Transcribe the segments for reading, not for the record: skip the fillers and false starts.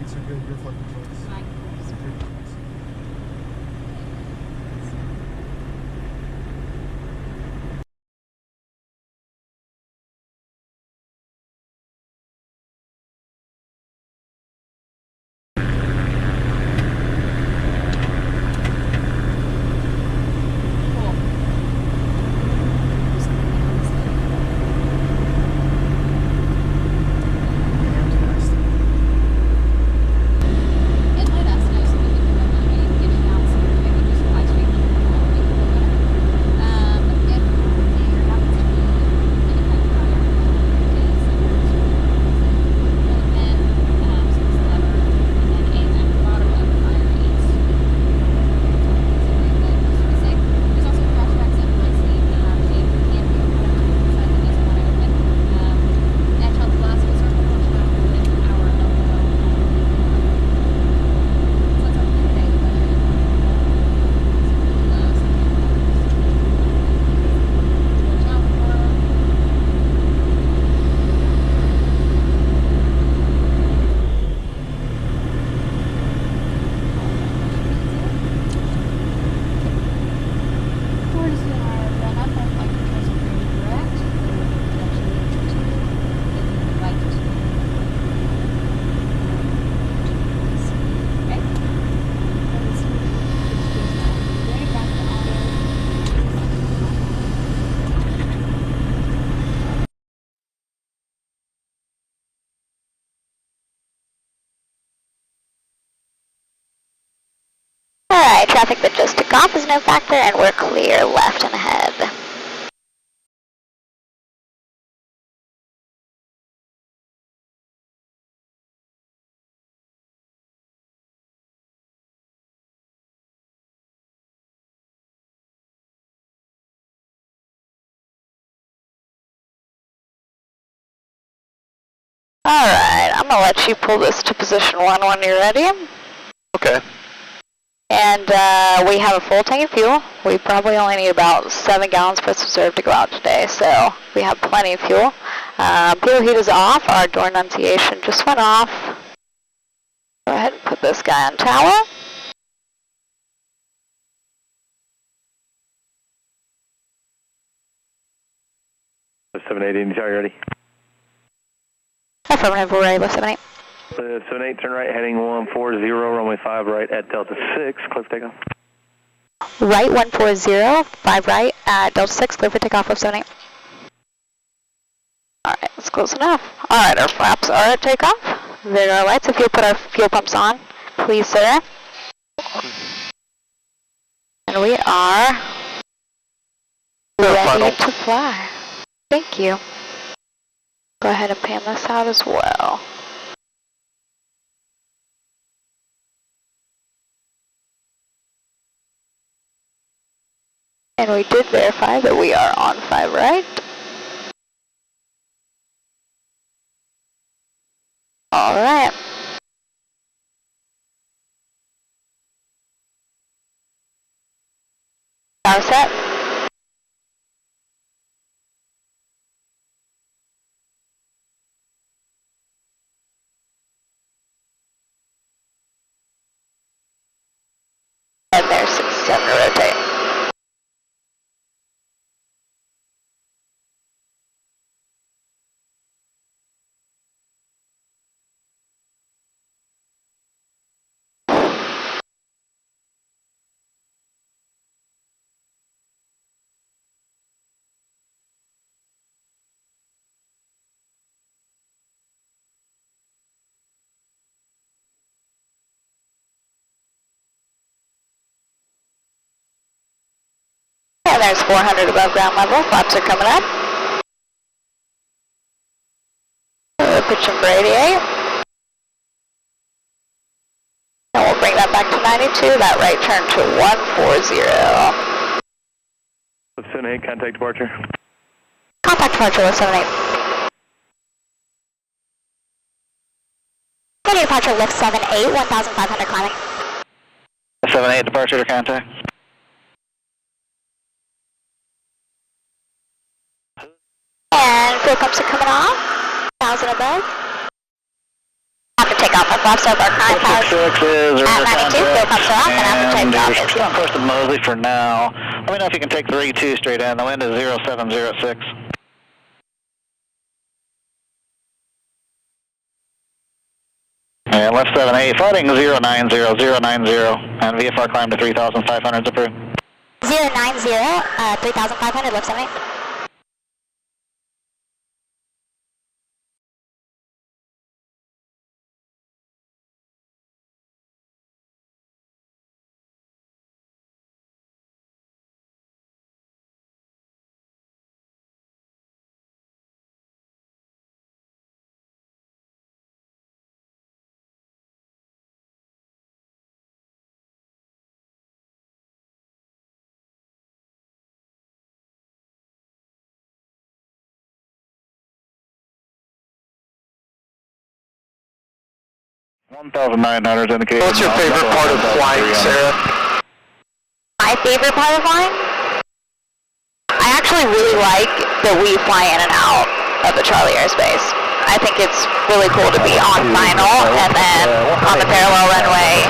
It's your flight controls. Flight controls. Security controls. Alright, traffic that just took off is no factor, and we're clear left and ahead. Alright, I'm gonna let you pull this to position 1 when you're ready. Okay. And we have a full tank of fuel. We probably only need about 7 gallons per reserve to go out today, so we have plenty of fuel. Fuel heat is off. Our door enunciation just went off. Go ahead and put this guy on tower. The 780, any tower ready? Affirmative, we're ready, lift 78. 78, turn right, heading 140, runway 5 right at Delta 6, close takeoff. Right 140, 5 right at Delta 6, clear for takeoff, lift 78. Alright, that's close enough. Alright, our flaps are at takeoff. There are lights. If you'll put our fuel pumps on, please, sir. And we are ready to fly. Thank you. Go ahead and pan this out as well. And we did verify that we are on 5 right. Alright. Power set. And there's 67 to rotate. And there's 400 above ground level. Flaps are coming up. Pitch them for 88. And we'll bring that back to 92. That right turn to 140. 78, contact departure. Contact departure with 78. Ready departure lift 78, 1,500 climbing. 78, departure to contact. And fuel pumps are coming off. 1,000 above. After take off our flaps over our current power. 6 is At 92, fuel pumps are off, and after takeoff is still on course to Mosley for now. Let me know if you can take 3-2 straight in. The wind is 0706. And left 78, fighting 090, and VFR climb to 3,500 is approved. 090, 3,500, left 78. $1,900 indicated. What's your favorite part of flying, Sarah? My favorite part of flying? I actually really like that we fly in and out of the Charlie airspace. I think it's really cool to be on final and then on the parallel runway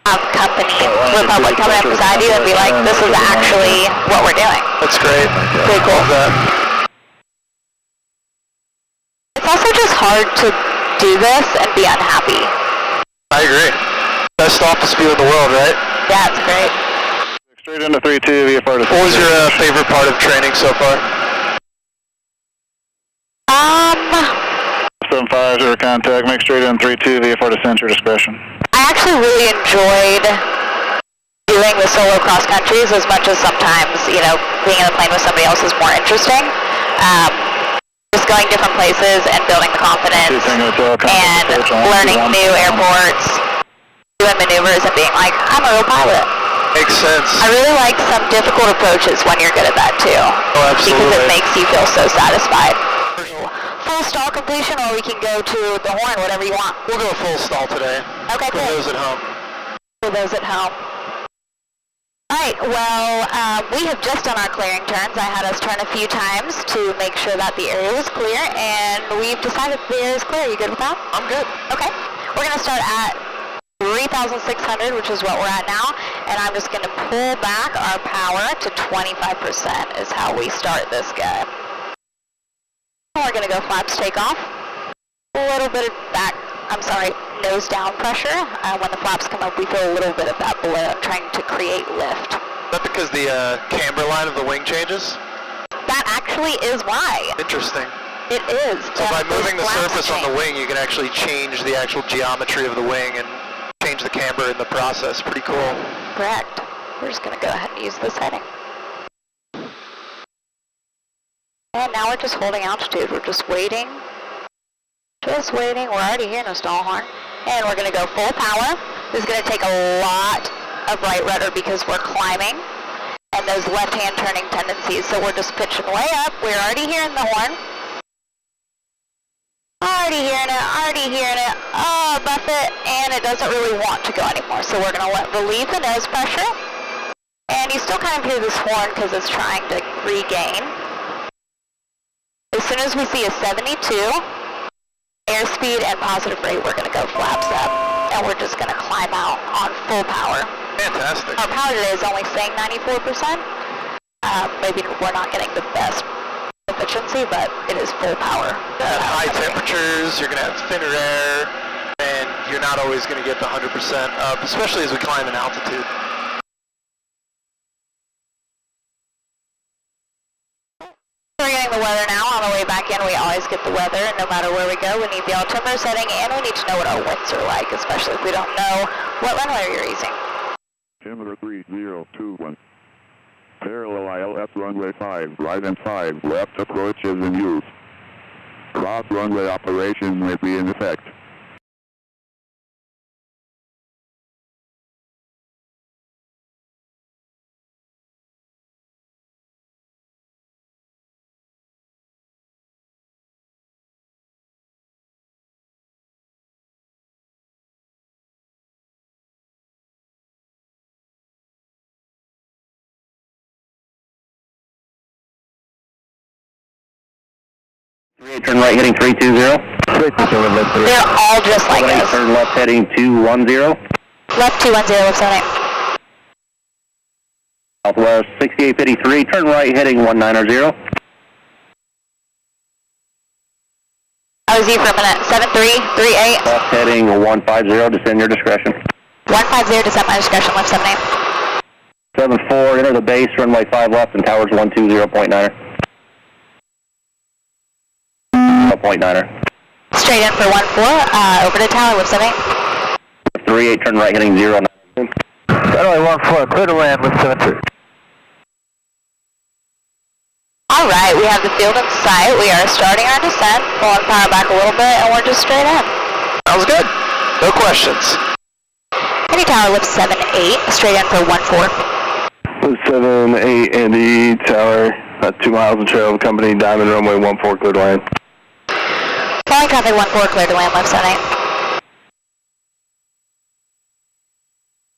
have company, Republic coming up beside you and be like, this is actually what we're doing. That's great. Pretty cool. Love that. It's also just hard to do this and be unhappy. I agree. Best office view in the world, right? Yeah, it's great. Straight into 3-2, VFR to What was your favorite part of training so far? 75, zero contact, make straight in 3-2, VFR to center discretion. I actually really enjoyed doing the solo cross countries as much as sometimes, you know, being in the plane with somebody else is more interesting. Just going different places and building the confidence and learning new airports, doing maneuvers and being like, I'm a real pilot. Makes sense. I really like some difficult approaches when you're good at that too. Oh, absolutely. Because it makes you feel so satisfied. Full stall completion, or we can go to the horn, whatever you want. We'll go full stall today. Okay, For cool. those at home. For those at home. Alright, well, we have just done our clearing turns. I had us turn a few times to make sure that the area was clear, and we've decided the area is clear. You good with that? I'm good. Okay. We're going to start at 3,600, which is what we're at now, and I'm just going to pull back our power to 25% is how we start this guy. We're going to go flaps takeoff. A little bit of nose down pressure. When the flaps come up, we feel a little bit of that balloon trying to create lift. Is that because the camber line of the wing changes? That actually is why. Interesting. It is. So by moving the flaps surface on the change. wing, you can actually change the actual geometry of the wing and change the camber in the process. Pretty cool. Correct. We're just going to go ahead and use this heading. And now we're just holding altitude. We're just waiting. Just waiting. We're already here in the stall horn. And we're going to go full power. This is going to take a lot of right rudder because we're climbing. And those left-hand turning tendencies. So we're just pitching way up. We're already hearing the horn. Already hearing it. Oh, buff it. And it doesn't really want to go anymore. So we're going to relieve the nose pressure. And you still kind of hear this horn because it's trying to regain. As soon as we see a 72, airspeed and positive rate, we're going to go flaps up. And we're just going to climb out on full power. Fantastic. Our power today is only saying 94%. Maybe we're not getting the best efficiency, but it is full power. At high temperatures, you're going to have thinner air, and you're not always going to get the 100% up, especially as we climb in altitude. We're getting the weather now. On the way back in, we always get the weather, and no matter where we go, we need the altimeter setting, and we need to know what our winds are like, especially if we don't know what runway you're using. Altimeter 3021. Parallel ILS runway 5, right and 5, left approach is in use. Cross runway operation may be in effect. Turn right heading 320. They're all just like us. Turn left heading 210. Left 210, left 78. Southwest 6853, turn right heading 190. I was you for a minute. 7338. Left heading 150, descend your discretion. 150, descend my discretion, left 78. 74, enter the base, runway 5 left and towers 120.9er. 0.9er. Straight in for 14, over to tower, left 78. 38, turn right heading 09. Runway 14, clear to land with 73. Alright, we have the field in sight. We are starting our descent, pulling power back a little bit, and we're just straight in. Sounds good. No questions. Any tower, lift 78, straight in for 14. Lift 78, Andy Tower, 2 miles of trail of company, Diamond runway 14, clear to land. Flying traffic 14, clear to land, left 78.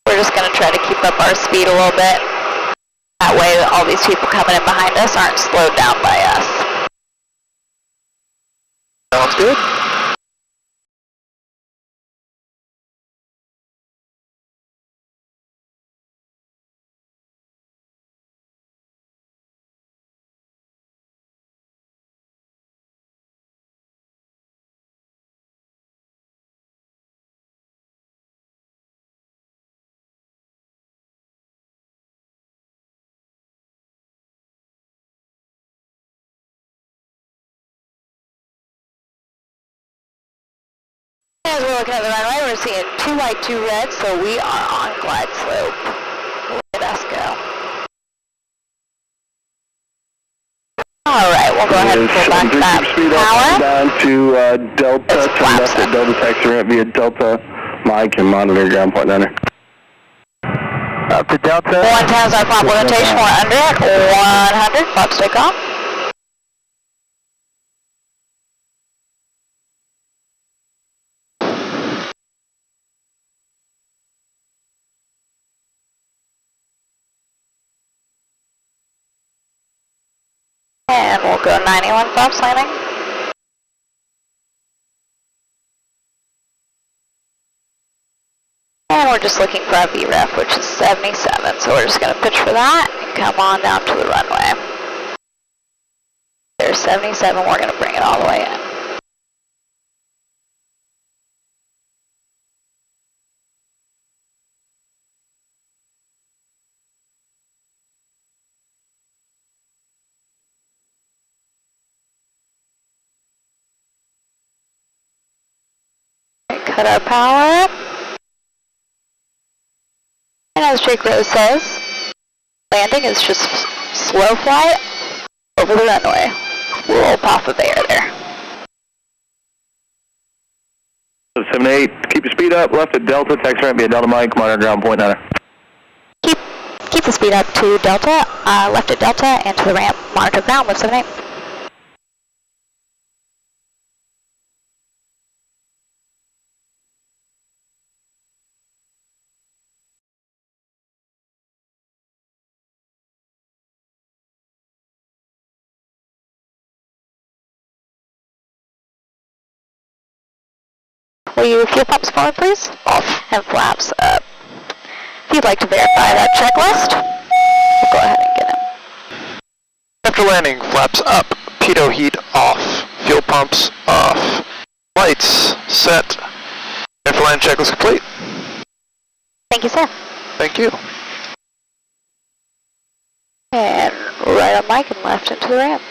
We're just going to try to keep up our speed a little bit. That way all these people coming in behind us aren't slowed down by us. Sounds good. As we're looking at the runway, we're seeing 2 white, 2 red, so we are on glide slope. Let us go. Alright, we'll go ahead and pull back that power. Down to Delta, It's turn left at Delta taxi ramp via Delta. Mike and monitor ground point 9er. Up to Delta. 1 times our flap rotation, we're under it. 100, flaps take off. And we'll go 91 flaps landing. And we're just looking for our VREF, which is 77. So we're just going to pitch for that and come on down to the runway. There's 77, we're going to bring it all the way in. Cut our power. And as Jake Rose says, landing is just slow flight over the runway. Little puff of air there. 78, keep your speed up, left at Delta, taxi ramp via Delta Mike, monitor ground point 9er. Keep the speed up to Delta, left at Delta, and to the ramp, monitor ground, lift 78. Will you fuel pumps forward, please? Off. And flaps up. If you'd like to verify that checklist, we'll go ahead and get him. After landing, flaps up, pitot heat off, fuel pumps off, lights set. After land checklist complete. Thank you, sir. Thank you. And right on mic and left into the ramp.